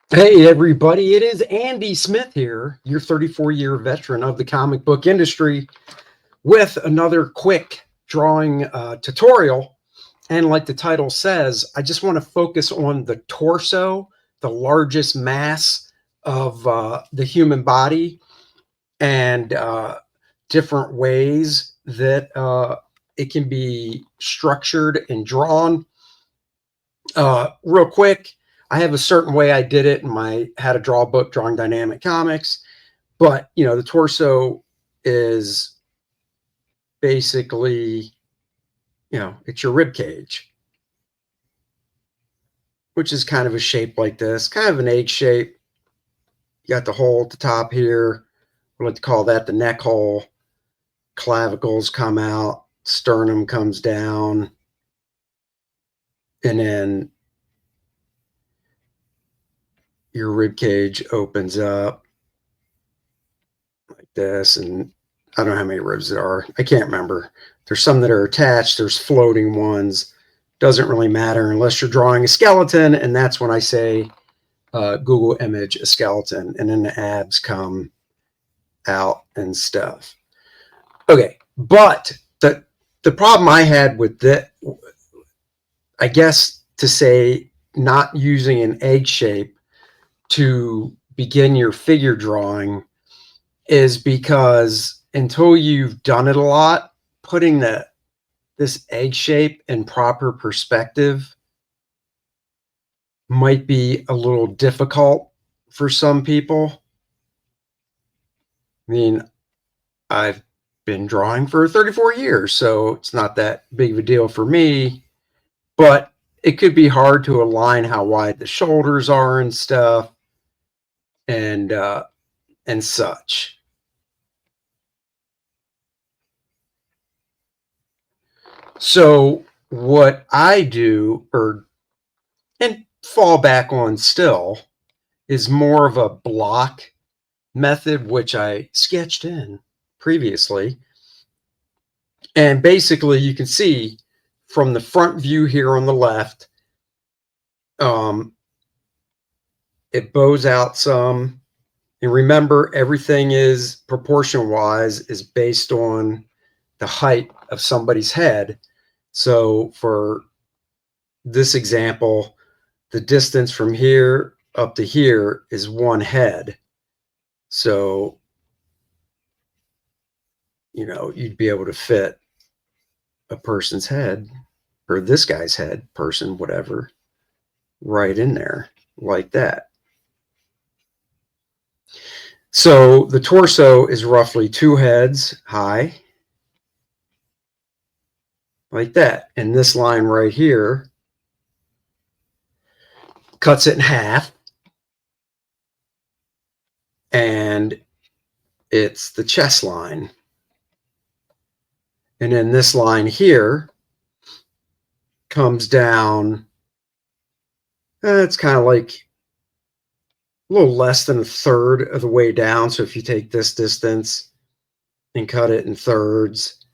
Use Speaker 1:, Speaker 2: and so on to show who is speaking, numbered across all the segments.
Speaker 1: Hey, everybody, it is Andy Smith here, your 34-year veteran of the comic book industry, with another quick drawing tutorial. And like the title says, I just want to focus on the torso, the largest mass of the human body, and different ways that it can be structured and drawn. Real quick, I have a certain way I did it in my How to Draw book, Drawing Dynamic Comics. But, the torso is basically, it's your rib cage, which is kind of a shape like this, kind of an egg shape. You got the hole at the top here. We like to call that the neck hole. Clavicles come out, sternum comes down, and then your rib cage opens up like this. And I don't know how many ribs there are. I can't remember. There's some that are attached. There's floating ones. Doesn't really matter unless you're drawing a skeleton. And that's when I say Google image a skeleton. And then the abs come out and stuff. Okay. But the problem I had with that, I guess to say not using an egg shape to begin your figure drawing, is because until you've done it a lot, putting this egg shape in proper perspective might be a little difficult for some people. I mean, I've been drawing for 34 years, so it's not that big of a deal for me, but it could be hard to align how wide the shoulders are and stuff, and such. So what I do, and fall back on still, is more of a block method, which I sketched in previously. And basically you can see from the front view here on the left, it bows out some. And remember, everything is proportion wise is based on the height of somebody's head. So for this example, the distance from here up to here is one head. So, you'd be able to fit a person's head, or this guy's head, person, whatever, right in there like that. So the torso is roughly 2 heads high, like that. And this line right here cuts it in half, and it's the chest line. And then this line here comes down, it's kind of like a little less than a third of the way down. So if you take this distance and cut it in thirds,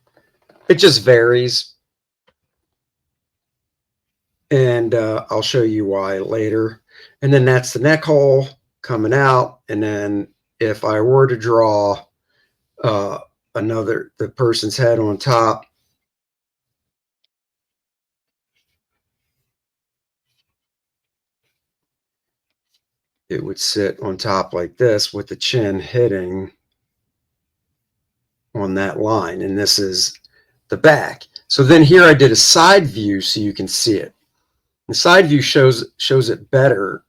Speaker 1: it just varies. And I'll show you why later. And then that's the neck hole coming out. And then if I were to draw the person's head on top, it would sit on top like this with the chin hitting on that line. And this is the back. So then here I did a side view so you can see it. The side view shows it better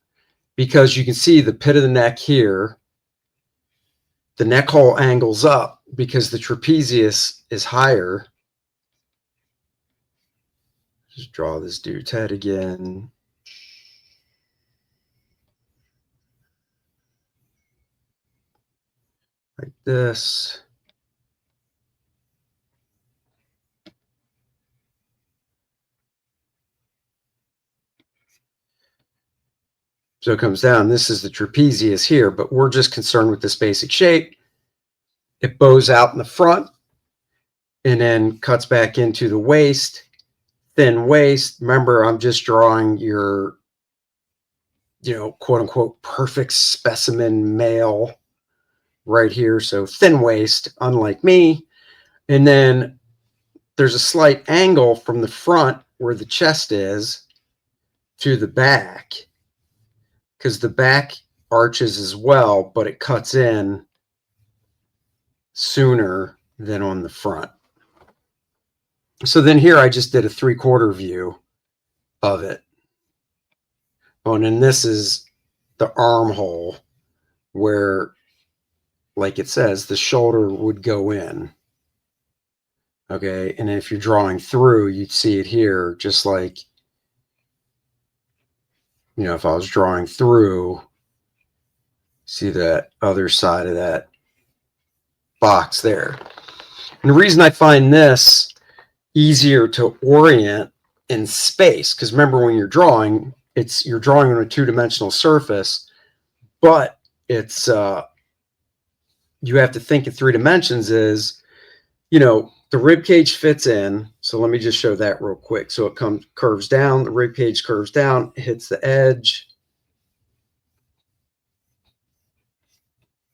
Speaker 1: because you can see the pit of the neck here. The neck hole angles up because the trapezius is higher. Just draw this dude's head again. Like this. So it comes down. This is the trapezius here, but we're just concerned with this basic shape. It bows out in the front and then cuts back into the waist, thin waist. Remember, I'm just drawing your quote unquote, perfect specimen male right here. So thin waist, unlike me. And then there's a slight angle from the front where the chest is to the back, because the back arches as well, but it cuts in sooner than on the front. So then here I just did a 3/4 view of it. Oh, and then this is the armhole where, like it says, the shoulder would go in. Okay, and if you're drawing through, you'd see it here, just like, if I was drawing through, see that other side of that box there. And the reason I find this easier to orient in space, because remember, when you're drawing, you're drawing on a two-dimensional surface, but it's you have to think in 3 dimensions is, the rib cage fits in. So let me just show that real quick. So it curves down, the rib cage curves down, hits the edge,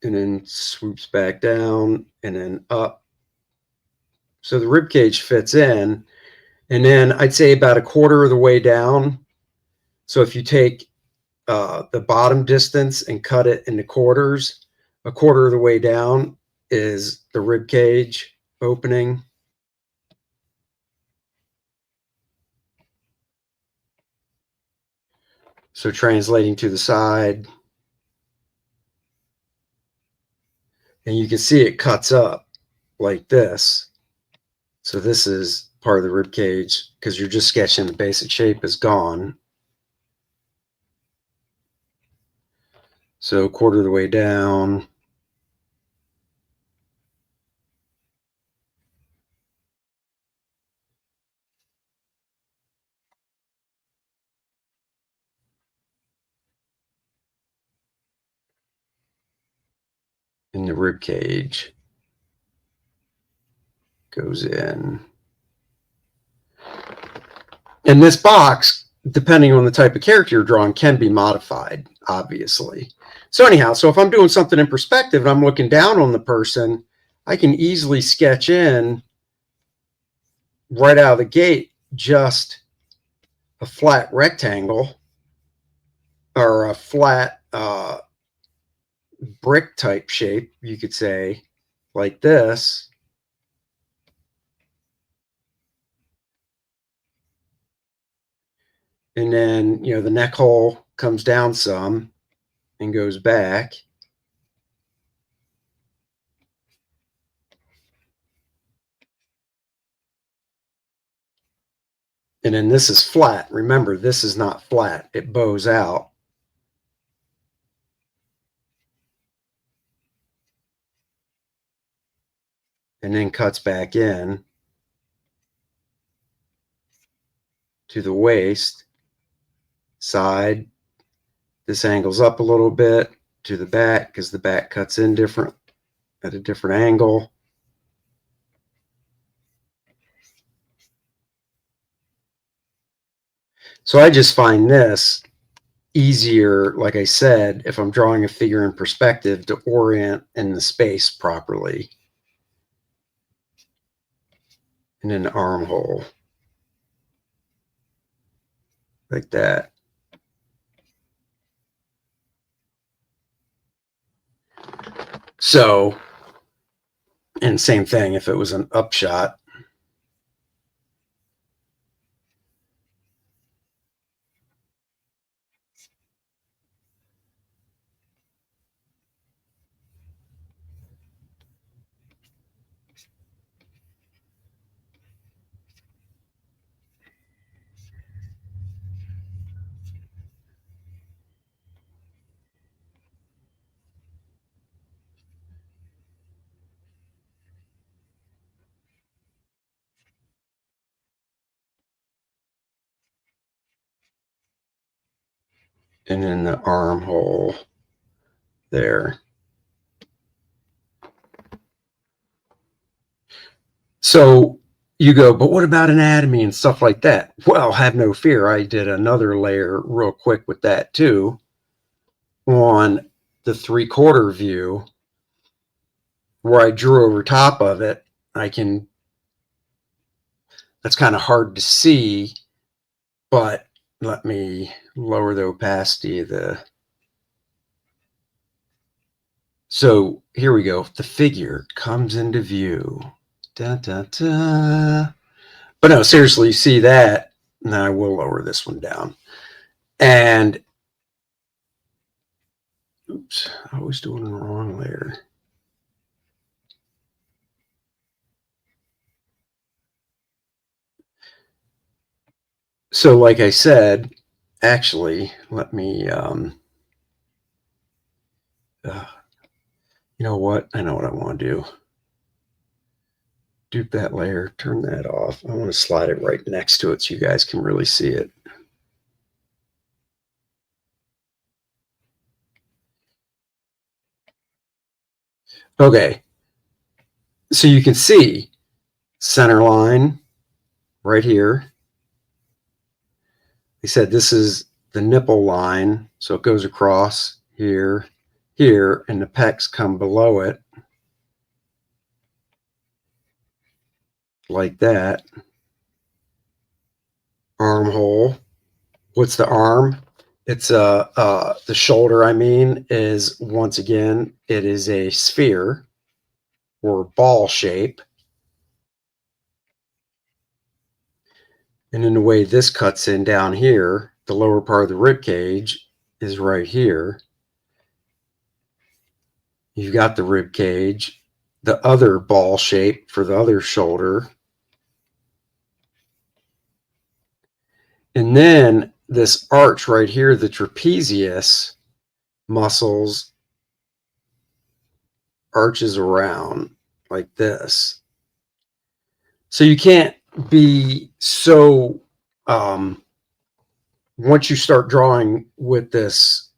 Speaker 1: and then swoops back down and then up. So the rib cage fits in, and then I'd say about 1/4 of the way down. So if you take the bottom distance and cut it into quarters, 1/4 of the way down is the rib cage opening. So translating to the side, and you can see it cuts up like this. So this is part of the rib cage, because you're just sketching the basic shape is gone. So 1/4 of the way down. And the rib cage goes in. And this box, depending on the type of character you're drawing, can be modified, obviously. So anyhow, so if I'm doing something in perspective and I'm looking down on the person, I can easily sketch in right out of the gate just a flat rectangle, or a flat brick type shape, you could say, like this. And then, the neck hole comes down some and goes back. And then this is flat. Remember, this is not flat. It bows out. And then cuts back in to the waist side. This angles up a little bit to the back, because the back cuts in different at a different angle. So I just find this easier, like I said, if I'm drawing a figure in perspective, to orient in the space properly. And then the armhole, like that. So, and same thing if it was an upshot. And then the armhole there. So you go, but what about anatomy and stuff like that? Well, have no fear. I did another layer real quick with that too. on the 3/4 view where I drew over top of it. That's kind of hard to see, but let me lower the opacity of so here we go. The figure comes into view. Da, da, da. But no, seriously, you see that? Now I will lower this one down. And oops, I was doing the wrong layer. So like I said, actually, let me, you know what? I know what I want to do. Dupe that layer, turn that off. I want to slide it right next to it so you guys can really see it. Okay, so you can see center line right here. They said this is the nipple line, so it goes across here, here, and the pecs come below it like that. Armhole. What's the arm? It's the shoulder, I mean, is once again, it is a sphere or ball shape. And in the way this cuts in down here, the lower part of the rib cage is right here. You've got the rib cage, the other ball shape for the other shoulder. And then this arch right here, the trapezius muscles arches around like this. So you can't be so, once you start drawing with this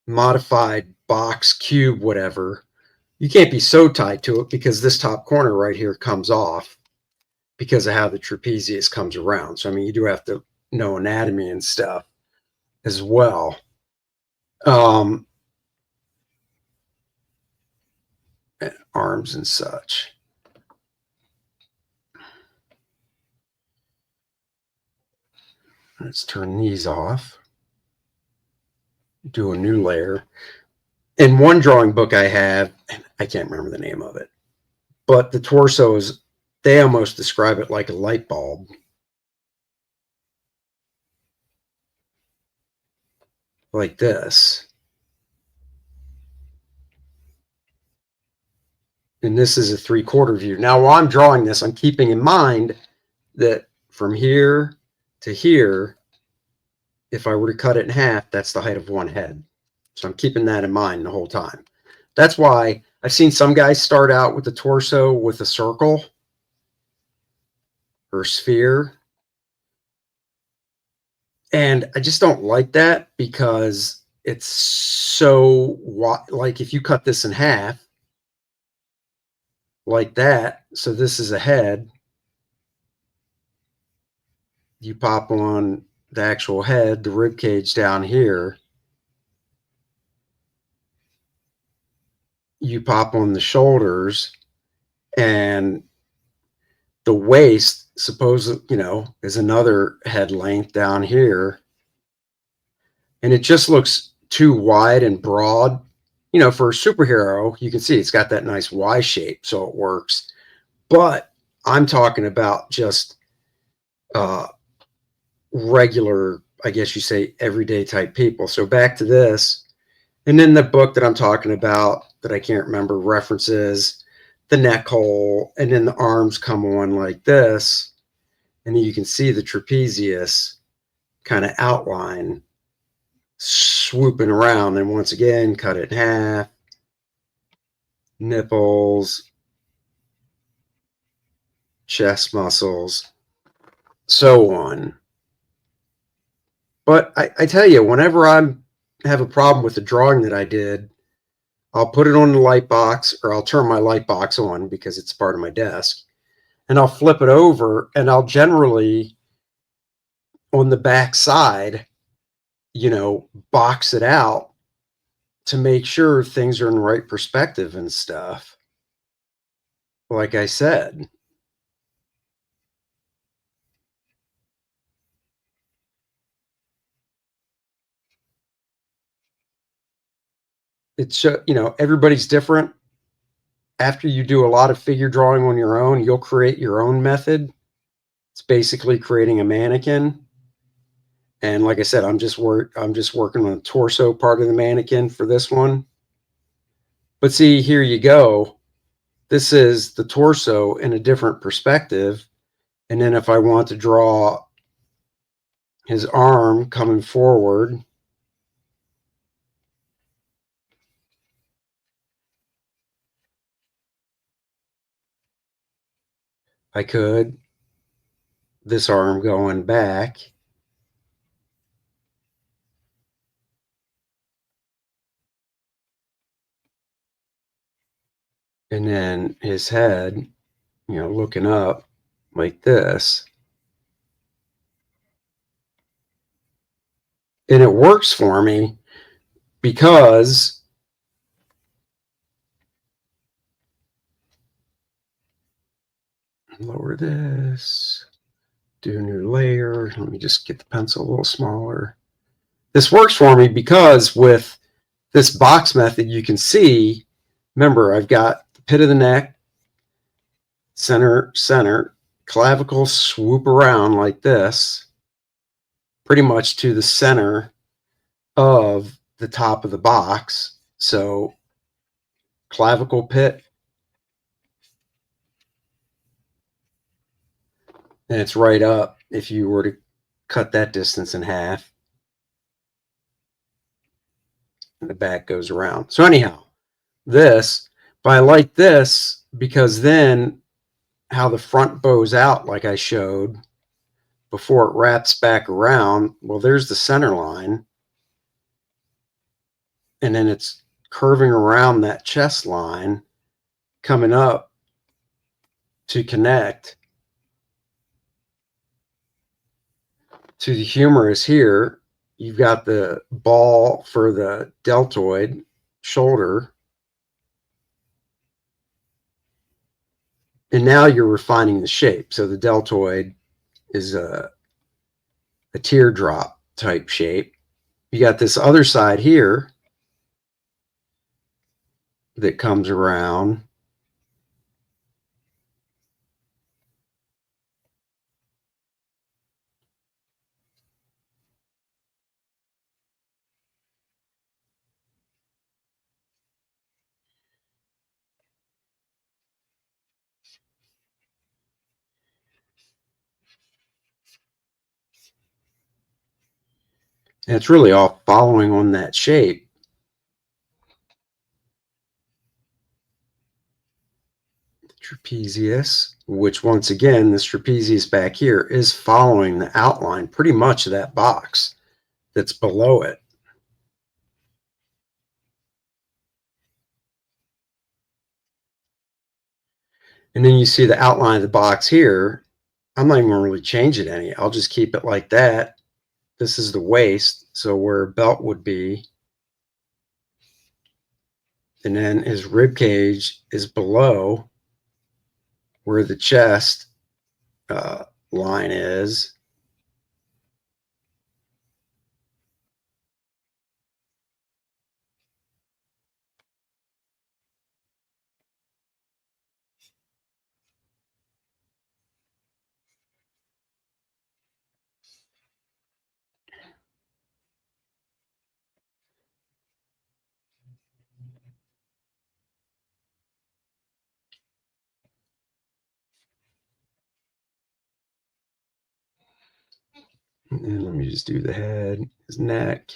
Speaker 1: modified box, cube, whatever, you can't be so tied to it because this top corner right here comes off because of how the trapezius comes around. So, I mean, you do have to know anatomy and stuff as well. Arms and such. Let's turn these off. Do a new layer. In one drawing book I have, I can't remember the name of it, but the torso is, they almost describe it like a light bulb. Like this. And this is a 3/4 view. Now, while I'm drawing this, I'm keeping in mind that from here to here, if I were to cut it in half, that's the height of one head. So I'm keeping that in mind the whole time. That's why I've seen some guys start out with the torso with a circle or sphere. And I just don't like that because it's so, like if you cut this in half like that, so this is a head, you pop on the actual head, the rib cage down here, you pop on the shoulders, and the waist, suppose, is another head length down here. And it just looks too wide and broad. For a superhero, you can see it's got that nice Y shape, so it works. But I'm talking about just regular, I guess you say, everyday type people. So back to this. And then the book that I'm talking about that I can't remember references the neck hole, and then the arms come on like this. And then you can see the trapezius kind of outline swooping around. And once again, cut it in half. Nipples, chest muscles, so on. But I tell you, whenever I have a problem with the drawing that I did, I'll put it on the light box, or I'll turn my light box on because it's part of my desk, and I'll flip it over, and I'll generally, on the back side, box it out to make sure things are in the right perspective and stuff. Like I said, it's everybody's different. After you do a lot of figure drawing on your own, you'll create your own method. It's basically creating a mannequin. And like I said, I'm just working on the torso part of the mannequin for this one. But see, here you go. This is the torso in a different perspective. And then if I want to draw his arm coming forward, I could. This arm going back. And then his head, looking up like this. And it works for me because lower this, do a new layer. Let me just get the pencil a little smaller. This works for me because with this box method, you can see, remember, I've got the pit of the neck, center, clavicle swoop around like this, pretty much to the center of the top of the box. So clavicle pit, and it's right up if you were to cut that distance in half. And the back goes around. So anyhow, this, but I like this because then how the front bows out, like I showed, before it wraps back around, well, there's the center line. And then it's curving around that chest line, coming up to connect to the humerus here. You've got the ball for the deltoid shoulder. And now you're refining the shape. So the deltoid is a teardrop type shape. You got this other side here that comes around. And it's really all following on that shape. Trapezius, which once again, this trapezius back here is following the outline pretty much of that box that's below it. And then you see the outline of the box here. I'm not even going to really change it any. I'll just keep it like that. This is the waist, so where a belt would be. And then his rib cage is below where the chest line is. And let me just do the head, his neck.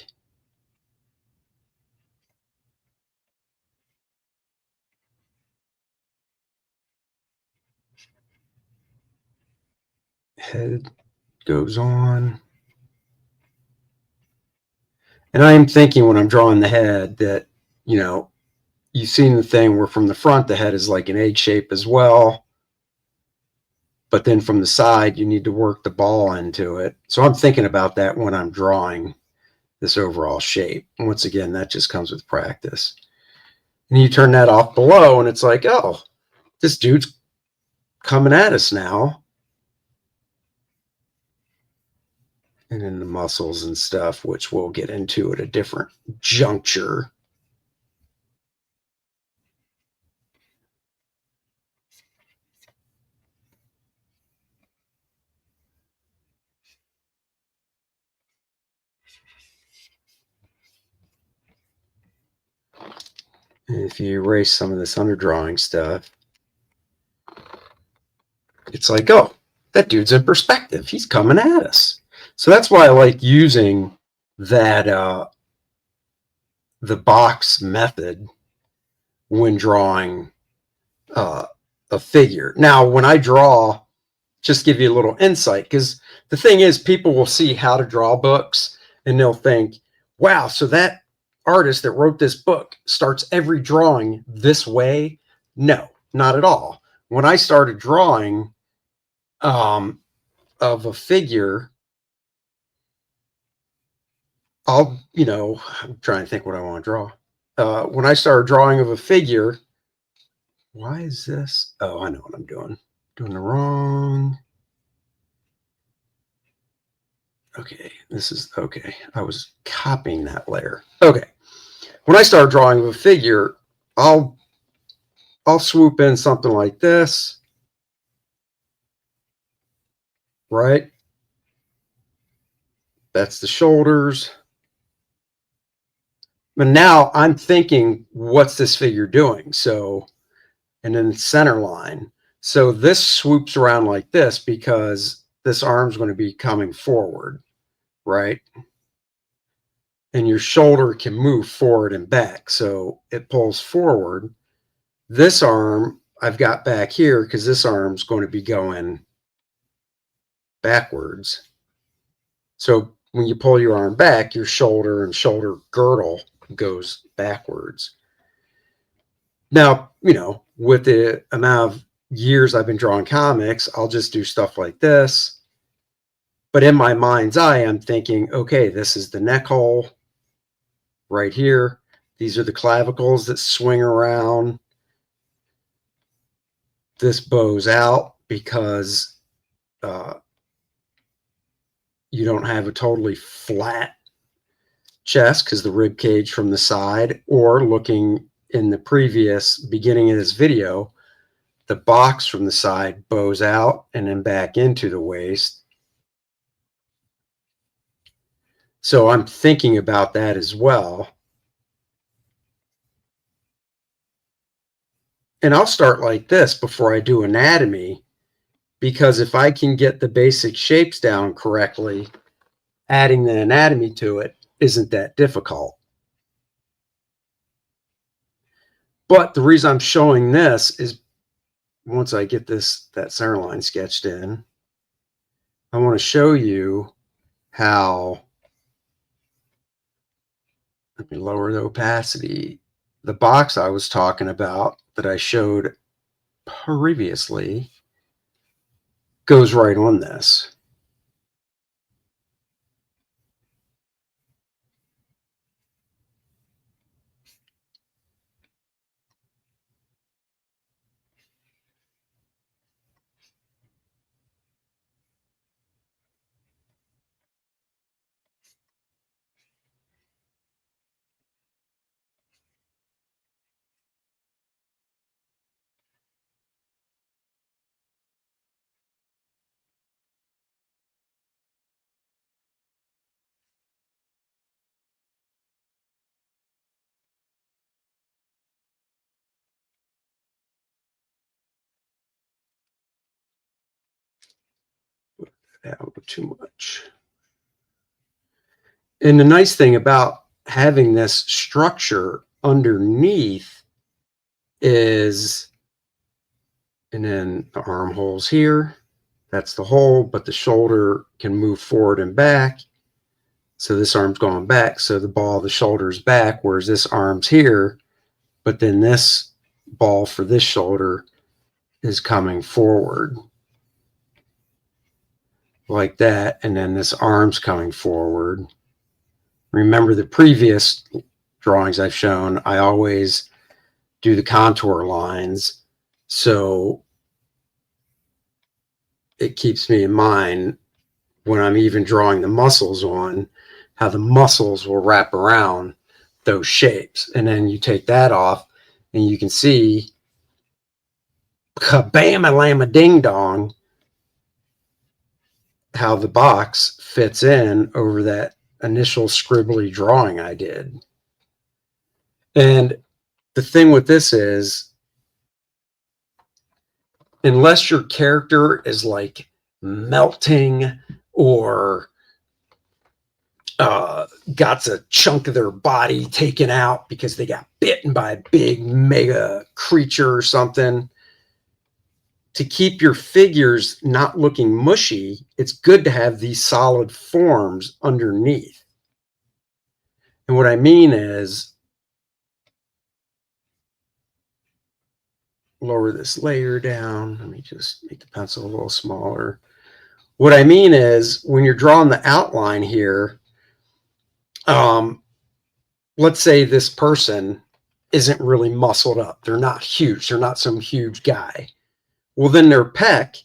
Speaker 1: Head goes on. And I am thinking when I'm drawing the head that, you've seen the thing where from the front, the head is like an egg shape as well. But then from the side, you need to work the ball into it. So I'm thinking about that when I'm drawing this overall shape. And once again, that just comes with practice. And you turn that off below, and it's like, oh, this dude's coming at us now. And then the muscles and stuff, which we'll get into at a different juncture. And if you erase some of this underdrawing stuff, it's like, oh, that dude's in perspective. He's coming at us. So that's why I like using that the box method when drawing a figure. Now, when I draw, just give you a little insight, because the thing is, people will see how to draw books and they'll think, wow, so that artist that wrote this book starts every drawing this way. No, not at all. When I started drawing of a figure, I'm trying to think what I want to draw. When I started drawing of a figure, why is this? Oh, I know what I'm doing. Doing the wrong. Okay, this is okay. I was copying that layer. Okay. When I start drawing of a figure, I'll swoop in something like this, right? That's the shoulders. But now I'm thinking, what's this figure doing? So, and then center line. So this swoops around like this because this arm's going to be coming forward, right? And your shoulder can move forward and back. So it pulls forward. This arm I've got back here because this arm's going to be going backwards. So when you pull your arm back, your shoulder and shoulder girdle goes backwards. Now, with the amount of years I've been drawing comics, I'll just do stuff like this. But in my mind's eye, I'm thinking, okay, this is the neck hole right here. These are the clavicles that swing around. This bows out because you don't have a totally flat chest because the rib cage from the side, or looking in the previous beginning of this video, the box from the side bows out and then back into the waist. So I'm thinking about that as well. And I'll start like this before I do anatomy, because if I can get the basic shapes down correctly, adding the anatomy to it isn't that difficult. But the reason I'm showing this is once I get that center line sketched in, I want to show you how, let me lower the opacity. The box I was talking about that I showed previously goes right on this. That would be too much. And the nice thing about having this structure underneath is, and then the armholes here, that's the hole, but the shoulder can move forward and back. So this arm's going back. So the ball of the shoulder's back, whereas this arm's here, but then this ball for this shoulder is coming forward like that. And then this arm's coming forward Remember the previous drawings I've shown, I always do the contour lines, so it keeps me in mind when I'm even drawing the muscles on, how the muscles will wrap around those shapes. And then you take that off and you can see, kabam-a-lamma-ding-dong, how the box fits in over that initial scribbly drawing I did. And the thing with this is, unless your character is like melting or got a chunk of their body taken out because they got bitten by a big mega creature or something, to keep your figures not looking mushy, it's good to have these solid forms underneath. And what I mean is, lower this layer down. Let me just make the pencil a little smaller. What I mean is, when you're drawing the outline here, let's say this person isn't really muscled up. They're not huge. They're not some huge guy. Well, then their pec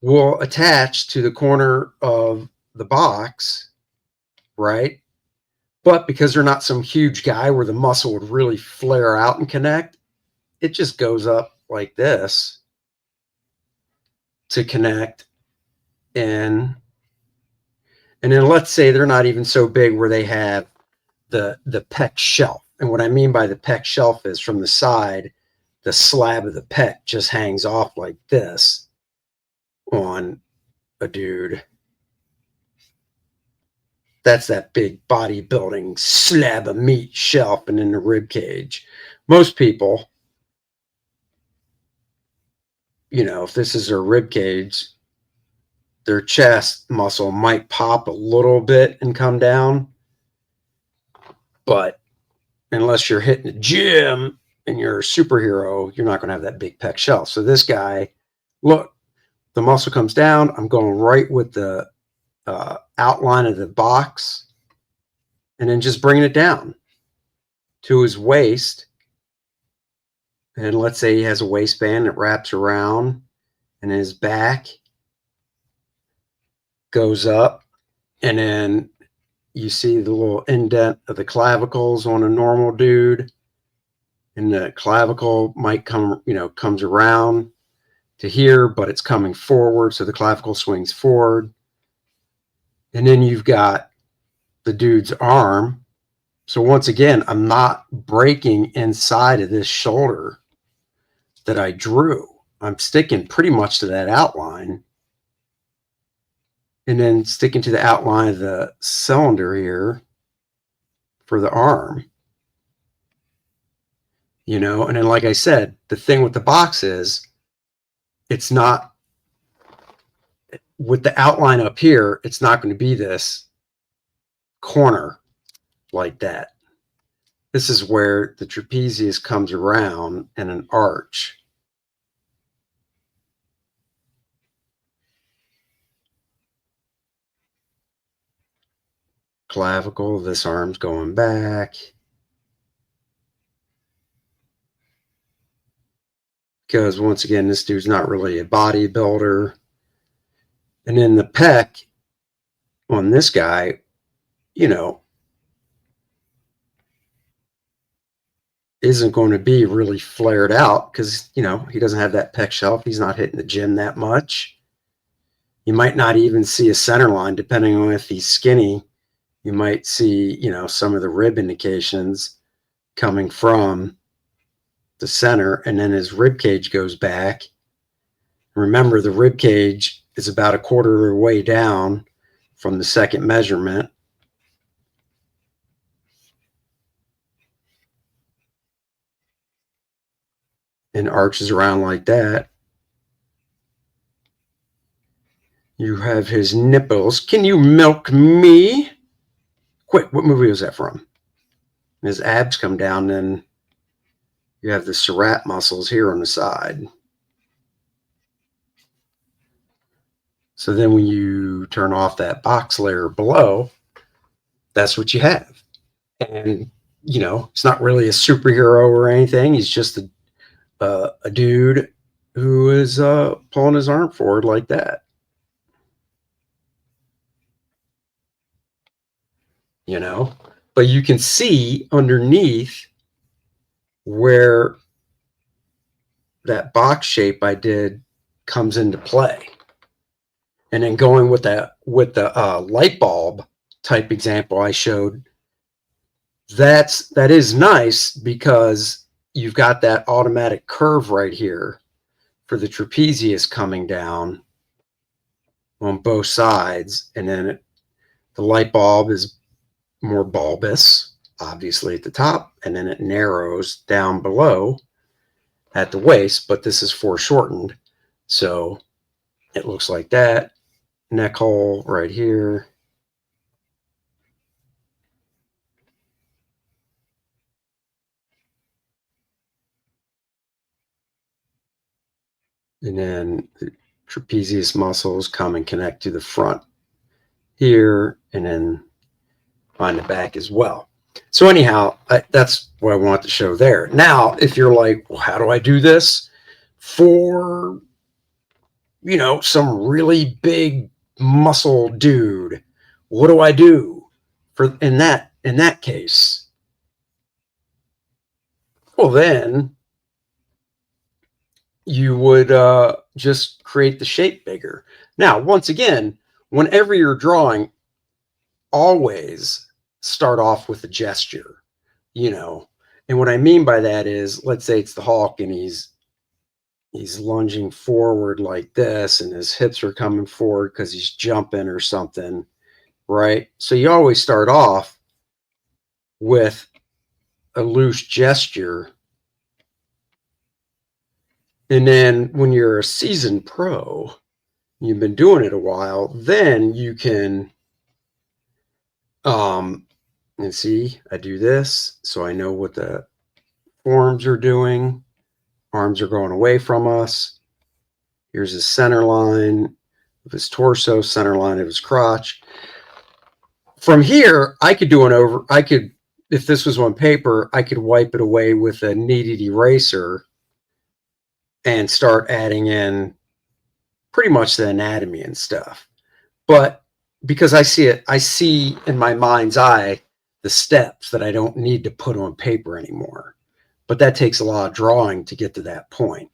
Speaker 1: will attach to the corner of the box, right? But because they're not some huge guy where the muscle would really flare out and connect, it just goes up like this to connect in. And then let's say they're not even so big where they have the pec shelf. And what I mean by the pec shelf is, from the side, the slab of the pec just hangs off like this on a dude. That's that big bodybuilding slab of meat shelf and in the rib cage. Most people, you know, if this is their rib cage, their chest muscle might pop a little bit and come down. But unless you're hitting the gym and you're a superhero, you're not going to have that big pec shelf. So this guy, look, the muscle comes down. I'm going right with the outline of the box and then just bringing it down to his waist. And let's say he has a waistband that wraps around, and his back goes up, and then you see the little indent of the clavicles on a normal dude, and the clavicle might come, you know, comes around to here, but it's coming forward, so the clavicle swings forward. And then you've got the dude's arm. So once again, I'm not breaking inside of this shoulder that I drew. I'm sticking pretty much to that outline, and then sticking to the outline of the cylinder here for the arm. You know, and then like I said, the thing with the box is, it's not, with the outline up here, it's not going to be this corner like that. This is where the trapezius comes around in an arch. Clavicle, this arm's going back. Because once again, this dude's not really a bodybuilder. And then the pec on this guy, you know, isn't going to be really flared out because, you know, he doesn't have that pec shelf. He's not hitting the gym that much. You might not even see a center line, depending on if he's skinny. You might see, you know, some of the rib indications coming from the center, and then his rib cage goes back. Remember, the rib cage is about a quarter of the way down from the second measurement. And arches around like that. You have his nipples. Can you milk me? Quick, what movie was that from? His abs come down, then you have the Surratt muscles here on the side. So then when you turn off that box layer below, that's what you have. And, you know, he's not really a superhero or anything. He's just a dude who is pulling his arm forward like that. You know, but you can see underneath where that box shape I did comes into play. And then going with the light bulb type example I showed, that is nice because you've got that automatic curve right here for the trapezius coming down on both sides, and then the light bulb is more bulbous, obviously at the top, and then it narrows down below at the waist, but this is foreshortened, so it looks like that. Neck hole right here. And then the trapezius muscles come and connect to the front here, and then on the back as well. So anyhow, that's what I want to show there. Now, if you're like, well, how do I do this for, you know, some really big muscle dude? What do I do for in that case? Well, then you would just create the shape bigger. Now, once again, whenever you're drawing, always start off with a gesture, you know. And what I mean by that is, let's say it's the Hulk and he's lunging forward like this and his hips are coming forward because he's jumping or something, right? So you always start off with a loose gesture. And then when you're a seasoned pro, you've been doing it a while, then you can and see, I do this so I know what the forms are doing. Arms are going away from us. Here's his center line of his torso, center line of his crotch. From here, I could do if this was on paper, I could wipe it away with a kneaded eraser and start adding in pretty much the anatomy and stuff. But because I see in my mind's eye the steps that I don't need to put on paper anymore. But that takes a lot of drawing to get to that point.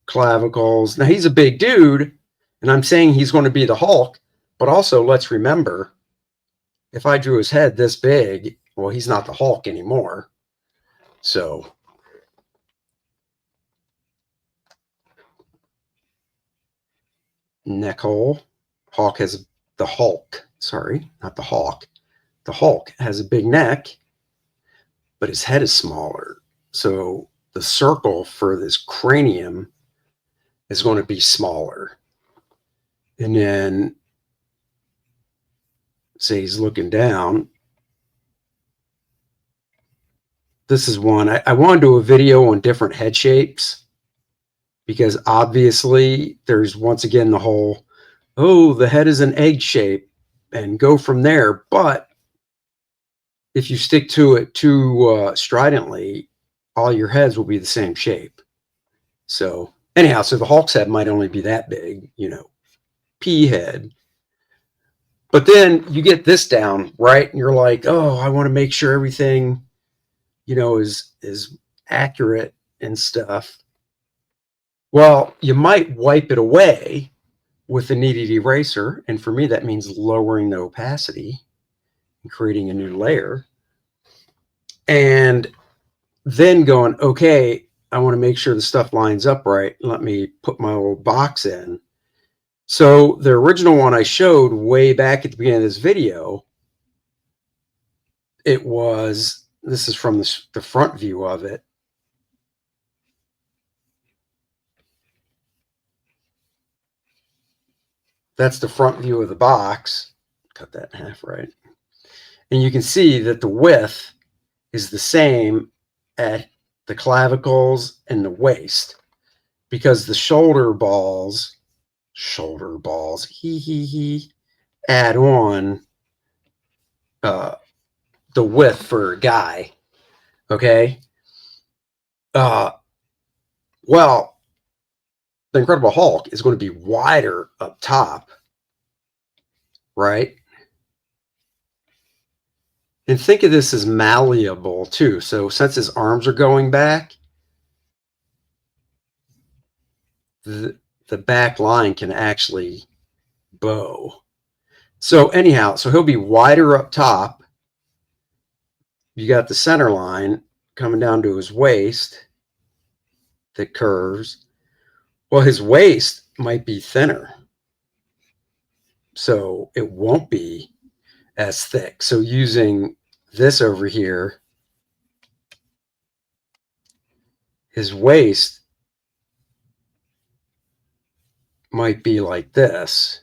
Speaker 1: Clavicles. Now he's a big dude, and I'm saying he's going to be the Hulk, but also let's remember, if I drew his head this big, well, he's not the Hulk anymore. So neck hole. The Hulk, sorry, not the Hawk. The Hulk has a big neck, but his head is smaller. So the circle for this cranium is going to be smaller. And then say he's looking down. This is one. I want to do a video on different head shapes because obviously there's once again the whole, oh, the head is an egg shape and go from there. But if you stick to it too stridently, all your heads will be the same shape. So anyhow, so the Hulk's head might only be that big, you know, pea head. But then you get this down, right? And you're like, oh, I want to make sure everything, you know, is accurate and stuff. Well, you might wipe it away with a kneaded eraser. And for me, that means lowering the opacity and creating a new layer. And then going, okay, I want to make sure the stuff lines up right. Let me put my little box in. So the original one I showed way back at the beginning of this video, this is from the front view of it. That's the front view of the box. Cut that in half, right? And you can see that the width is the same at the clavicles and the waist because the shoulder balls, add on the width for a guy. Okay. Well, the Incredible Hulk is going to be wider up top, right? And think of this as malleable too. So since his arms are going back, the back line can actually bow. So anyhow, so he'll be wider up top. You got the center line coming down to his waist that curves. Well, his waist might be thinner, so it won't be as thick. So using this over here, his waist might be like this.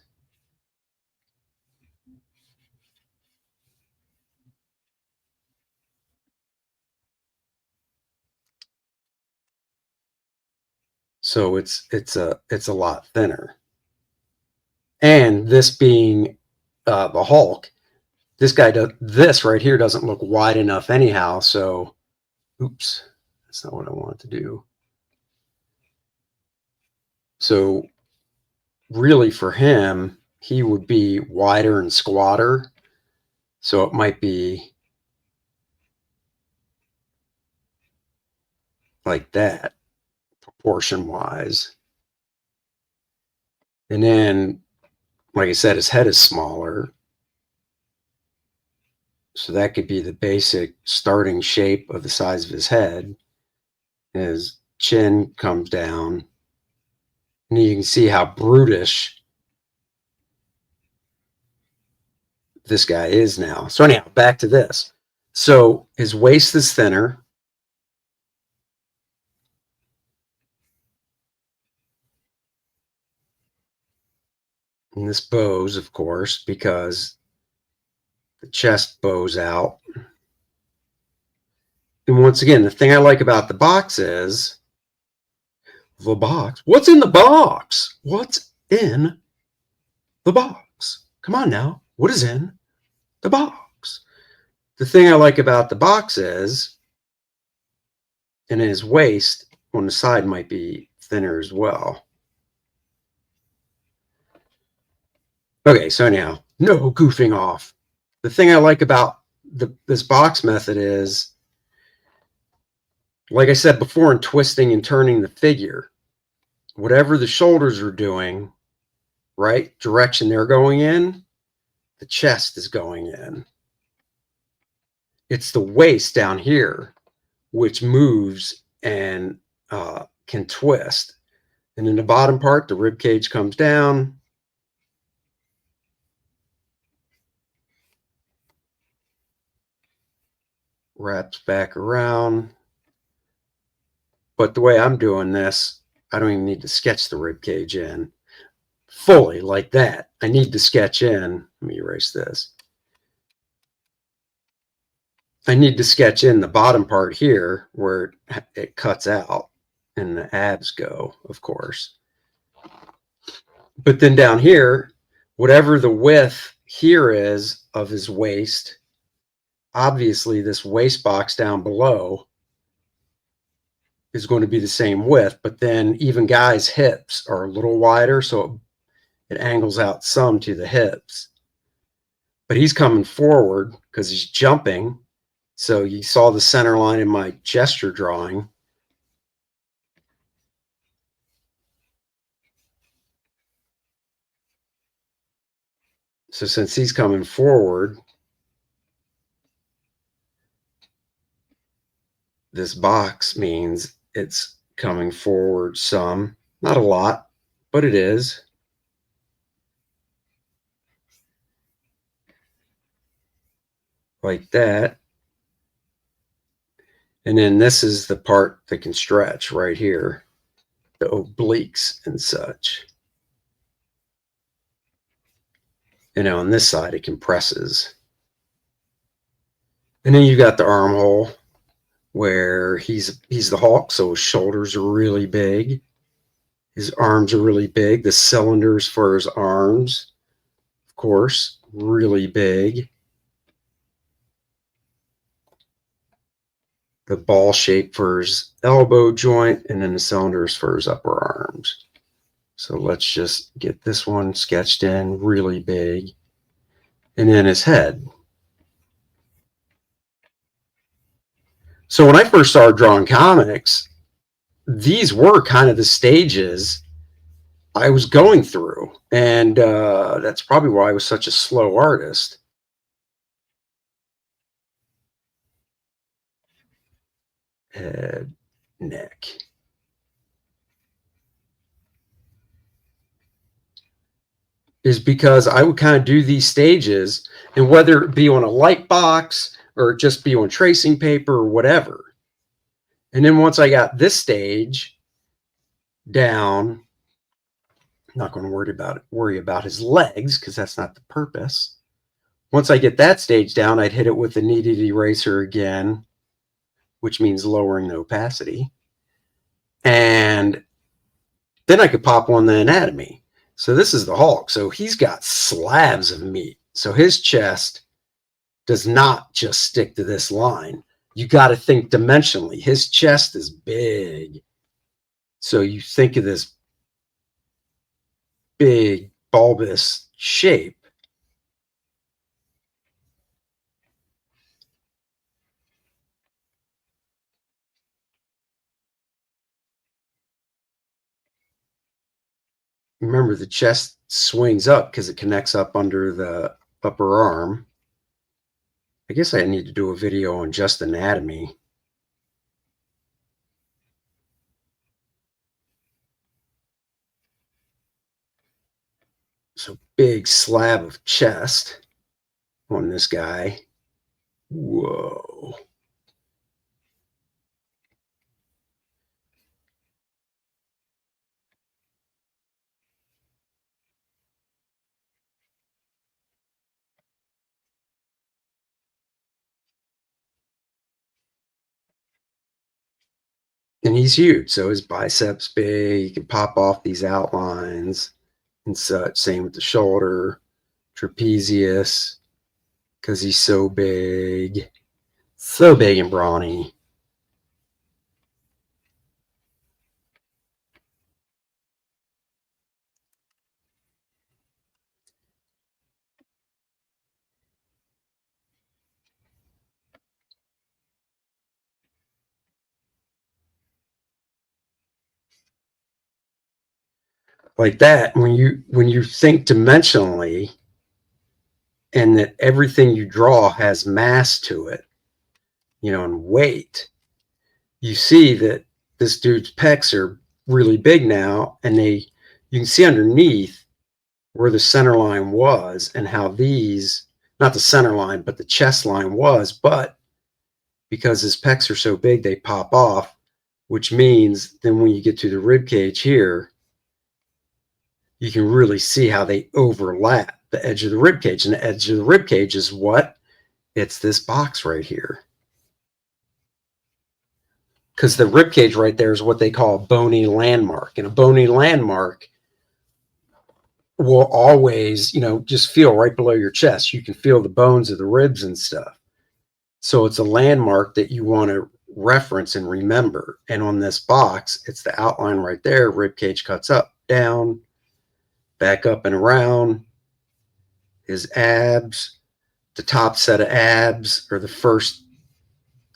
Speaker 1: So it's a lot thinner. And this being the Hulk, this right here doesn't look wide enough anyhow. So, oops, that's not what I wanted to do. So really for him, he would be wider and squatter. So it might be like that, proportion wise. And then, like I said, his head is smaller. So that could be the basic starting shape of the size of his head. His chin comes down. And you can see how brutish this guy is now. So anyhow, back to this. So his waist is thinner. And this bows, of course, because the chest bows out. And once again, the thing I like about the box is the box. What's in the box? What's in the box? Come on now. What is in the box? The thing I like about the box is, and his waist on the side might be thinner as well. Okay, so anyhow, no goofing off. The thing I like about this box method is, like I said before, in twisting and turning the figure, whatever the shoulders are doing, right, direction they're going in, the chest is going in. It's the waist down here which moves and can twist. And in the bottom part, the rib cage comes down. Wraps back around. But the way I'm doing this, I don't even need to sketch the rib cage in fully like that. I need to sketch in. Let me erase this. I need to sketch in the bottom part here where it cuts out and the abs go, of course. But then down here, whatever the width here is of his waist, obviously this waist box down below is going to be the same width, but then even guys' hips are a little wider, so it angles out some to the hips. But he's coming forward because he's jumping. So you saw the center line in my gesture drawing. So since he's coming forward, this box means it's coming forward some, not a lot, but it is. Like that. And then this is the part that can stretch right here, the obliques and such. You know, on this side it compresses. And then you've got the armhole where he's the Hulk, so his shoulders are really big. His arms are really big. The cylinders for his arms, of course, really big. the ball shape for his elbow joint, and then the cylinders for his upper arms. So let's just get this one sketched in really big. And then his head. So when I first started drawing comics, these were kind of the stages I was going through. And that's probably why I was such a slow artist. Head, neck. Is because I would kind of do these stages, and whether it be on a light box or just be on tracing paper or whatever. And then once I got this stage down, I'm not going to worry about his legs because that's not the purpose. Once I get that stage down, I'd hit it with the kneaded eraser again, which means lowering the opacity. And then I could pop on the anatomy. So this is the Hulk. So he's got slabs of meat. So his chest does not just stick to this line. You got to think dimensionally. His chest is big. So you think of this big bulbous shape. Remember, the chest swings up because it connects up under the upper arm. I guess I need to do a video on just anatomy. So big slab of chest on this guy. Whoa. And he's huge. So his biceps big. He can pop off these outlines and such. Same with the shoulder, trapezius, because he's so big and brawny. Like that, when you think dimensionally, and that everything you draw has mass to it, and weight, you see that this dude's pecs are really big now, and you can see underneath where the center line was and how these, not the center line, but the chest line was, but because his pecs are so big, they pop off, which means then when you get to the rib cage here, you can really see how they overlap the edge of the rib cage. And the edge of the rib cage is what? It's this box right here. Because the rib cage right there is what they call a bony landmark. And a bony landmark will always, just feel right below your chest. You can feel the bones of the ribs and stuff. So it's a landmark that you want to reference and remember. And on this box, it's the outline right there. Rib cage cuts up, down, back up and around. His abs, the top set of abs, or the first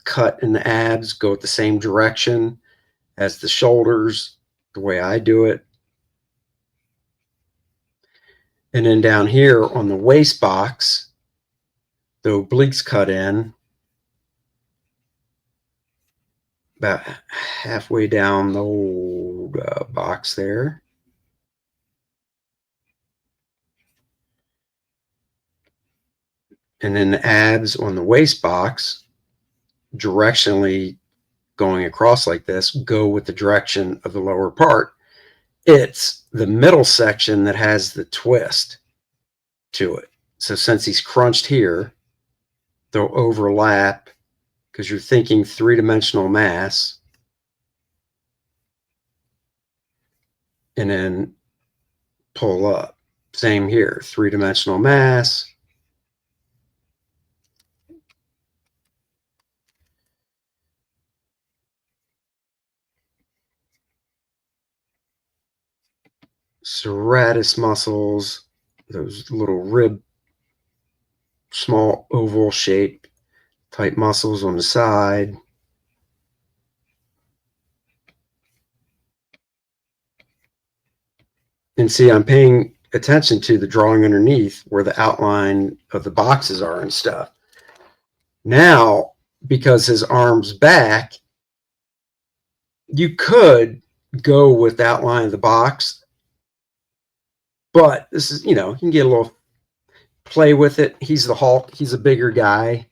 Speaker 1: cut in the abs, go the same direction as the shoulders, the way I do it. And then down here on the waist box, the obliques cut in about halfway down the old box there. And then the abs on the waist box, directionally going across like this, go with the direction of the lower part. It's the middle section that has the twist to it. So since he's crunched here, they'll overlap because you're thinking three-dimensional mass. And then pull up. Same here, three-dimensional mass. serratus muscles, those little rib, small oval shape type muscles on the side. And see, I'm paying attention to the drawing underneath where the outline of the boxes are and stuff. Now, because his arm's back, you could go with the outline of the box, but this is, you can get a little play with it. He's the Hulk. He's a bigger guy.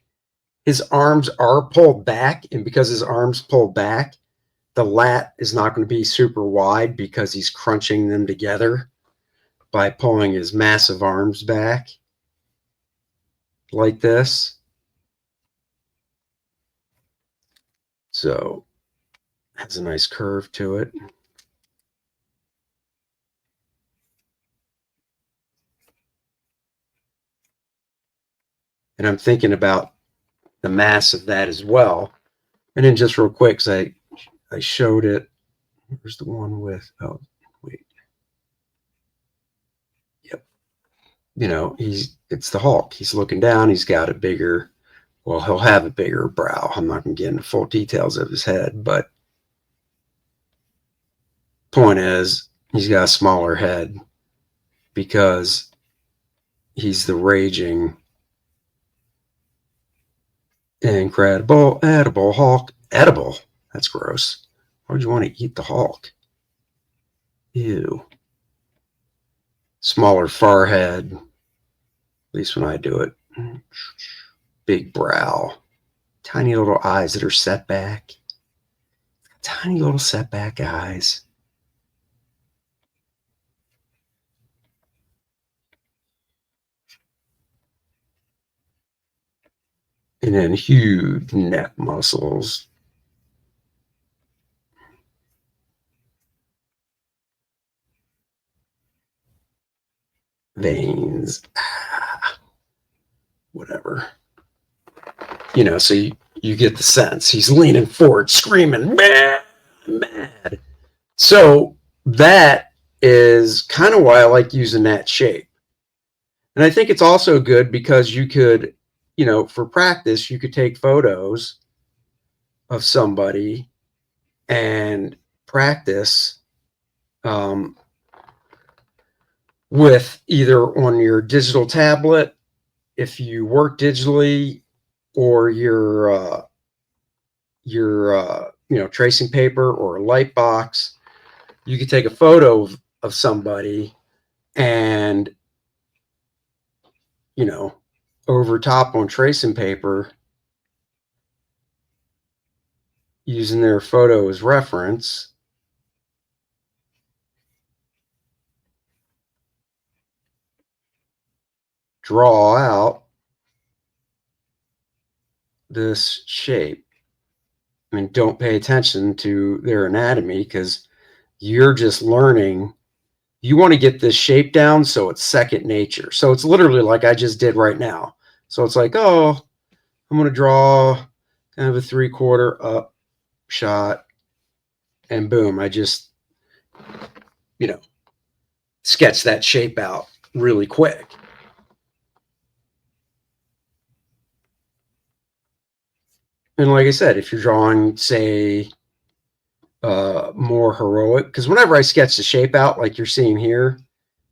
Speaker 1: His arms are pulled back, and because his arms pulled back, the lat is not going to be super wide because he's crunching them together by pulling his massive arms back like this. So has a nice curve to it. And I'm thinking about the mass of that as well. And then just real quick, because I showed it. Where's the one with, oh, wait. Yep. It's the Hulk. He's looking down. He's got a bigger, well, he'll have a bigger brow. I'm not going to get into full details of his head, but point is, he's got a smaller head because he's the raging, incredible, edible Hulk. Edible? That's gross. Why would you want to eat the Hulk? Ew. Smaller forehead, at least when I do it. Big brow. Tiny little eyes that are set back. Tiny little setback eyes. And then huge neck muscles. Veins. Whatever. So you get the sense. He's leaning forward, screaming, mad. So that is kind of why I like using that shape. And I think it's also good because you could, for practice, you could take photos of somebody and practice with either on your digital tablet, if you work digitally, or your tracing paper or a light box. You could take a photo of somebody and, over top on tracing paper, using their photo as reference, draw out this shape. I mean, don't pay attention to their anatomy because you're just learning. You want to get this shape down so it's second nature. So it's literally like I just did right now. So it's like, oh, I'm going to draw kind of a 3/4 up shot, and boom, I just, sketch that shape out really quick. And like I said, if you're drawing, say, more heroic, because whenever I sketch the shape out like you're seeing here,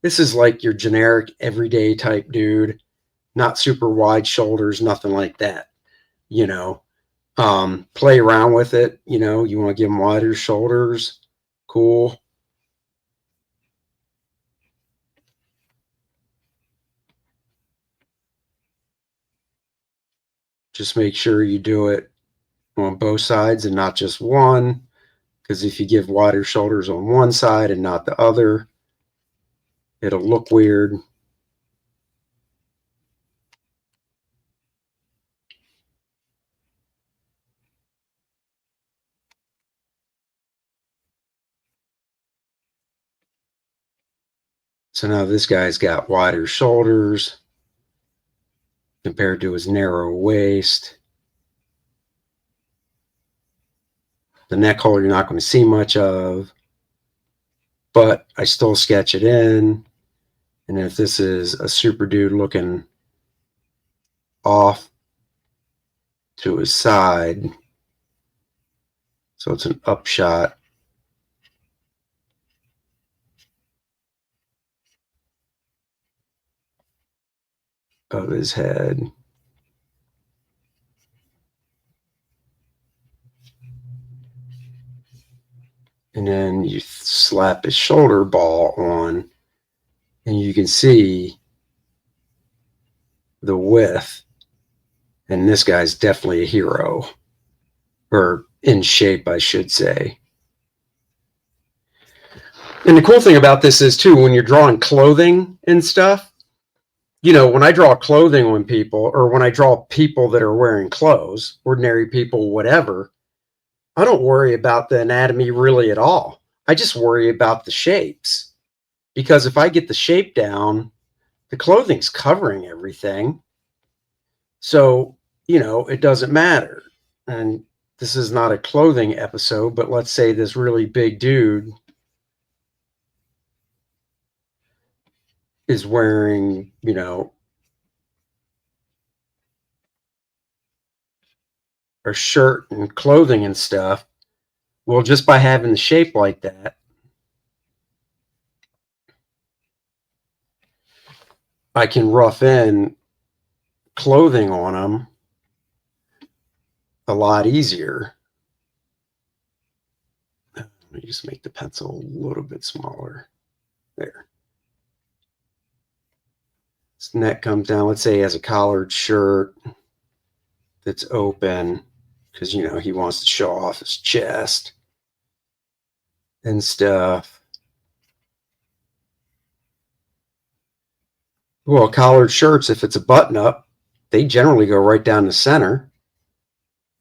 Speaker 1: this is like your generic everyday type dude, not super wide shoulders, nothing like that. Play around with it. You want to give them wider shoulders. Cool. Just make sure you do it on both sides and not just one, because if you give wider shoulders on one side and not the other, it'll look weird. So now this guy's got wider shoulders compared to his narrow waist. The neck hole you're not going to see much of. but I still sketch it in. And if this is a super dude looking off to his side, so it's an upshot of his head. And then you slap his shoulder ball on, and you can see the width. And this guy's definitely a hero, or in shape, I should say. And the cool thing about this is, too, when you're drawing clothing and stuff, you know, when I draw clothing on people, or when I draw people that are wearing clothes, ordinary people, whatever, I don't worry about the anatomy really at all. I just worry about the shapes. Because if I get the shape down, the clothing's covering everything. So, you know, it doesn't matter. And this is not a clothing episode, but let's say this really big dude is wearing, you know, a shirt and clothing and stuff. Well, just by having the shape like that, I can rough in clothing on them a lot easier. Let me just make the pencil a little bit smaller. There. His neck comes down. Let's say he has a collared shirt that's open because, you know, he wants to show off his chest and stuff. Well, collared shirts, if it's a button up, they generally go right down the center.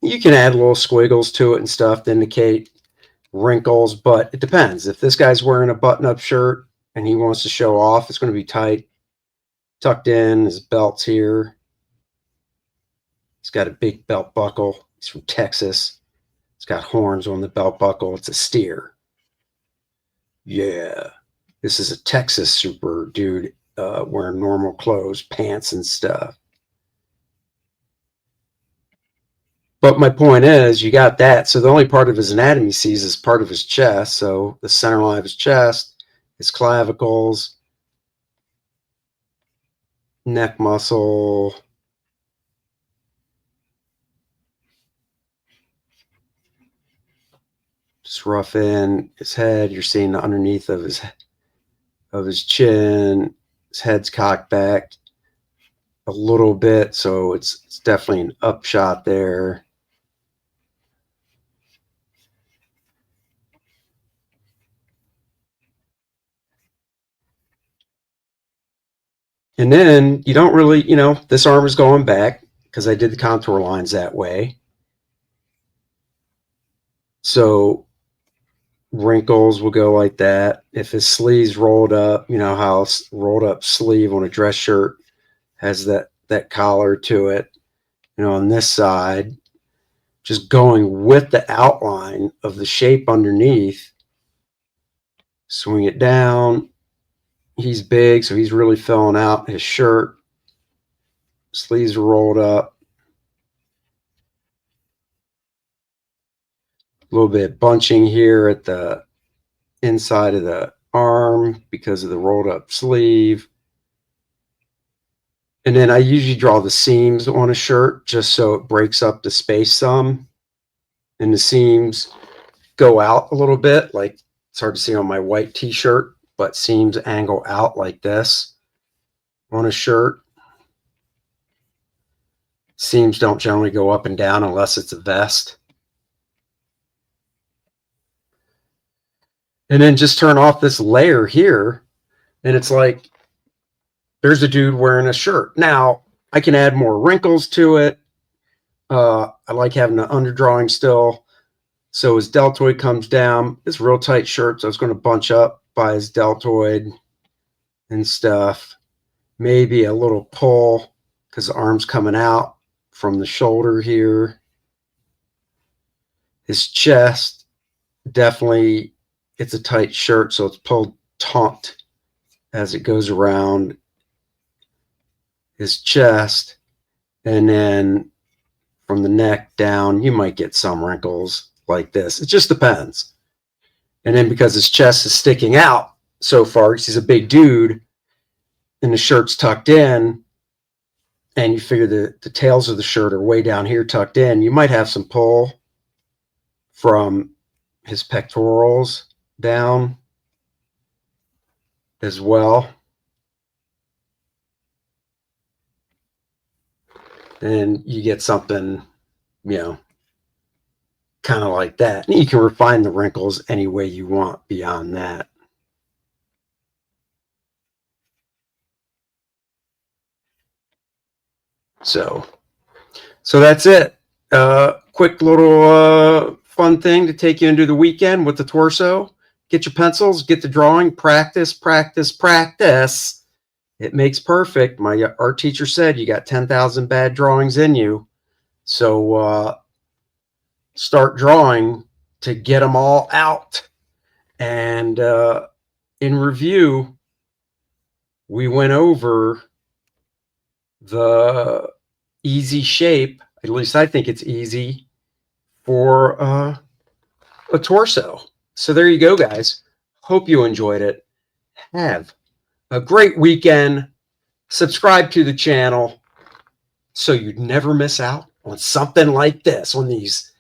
Speaker 1: You can add little squiggles to it and stuff to indicate wrinkles, but it depends. If this guy's wearing a button-up shirt and he wants to show off, it's going to be tight, tucked in. His belt's here. He's got a big belt buckle. He's from Texas. It's got horns on the belt buckle. It's a steer. Yeah. This is a Texas super dude wearing normal clothes, pants and stuff. But my point is, you got that. So the only part of his anatomy sees is part of his chest. So the center line of his chest, his clavicles, neck muscle, just rough in his head. You're seeing the underneath of his chin. His head's cocked back a little bit, so it's definitely an upshot there. And then you don't really, you know, this arm is going back because I did the contour lines that way. So wrinkles will go like that. If his sleeves rolled up, you know how rolled up sleeve on a dress shirt has that collar to it. You know, on this side, just going with the outline of the shape underneath, swing it down. He's big, so he's really filling out his shirt. Sleeves are rolled up. A little bit of bunching here at the inside of the arm because of the rolled up sleeve. And then I usually draw the seams on a shirt just so it breaks up the space some. And the seams go out a little bit. Like it's hard to see on my white t-shirt, but seams angle out like this on a shirt. Seams don't generally go up and down unless it's a vest. And then just turn off this layer here, and it's like there's a dude wearing a shirt. Now, I can add more wrinkles to it. I like having the underdrawing still. So his deltoid comes down. It's a real tight shirt, so it's going to bunch up by his deltoid and stuff. Maybe a little pull because the arm's coming out from the shoulder here. His chest, definitely it's a tight shirt, so it's pulled taut as it goes around his chest, and then from the neck down, you might get some wrinkles like this. It just depends. And then because his chest is sticking out so far, because he's a big dude, and the shirt's tucked in, and you figure the tails of the shirt are way down here tucked in, you might have some pull from his pectorals down as well. And you get something, kind of like that. And you can refine the wrinkles any way you want beyond that. So that's it. Quick little fun thing to take you into the weekend with the torso. Get your pencils, get the drawing, practice, practice, practice. It makes perfect. My art teacher said you got 10,000 bad drawings in you. So start drawing to get them all out. And in review, we went over the easy shape, at least I think it's easy, for a torso. So there you go, guys. Hope you enjoyed it. Have a great weekend. Subscribe to the channel so you'd never miss out on something like this, on these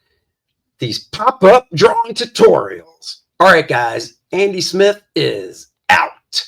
Speaker 1: pop-up drawing tutorials. All right, guys. Andy Smith is out.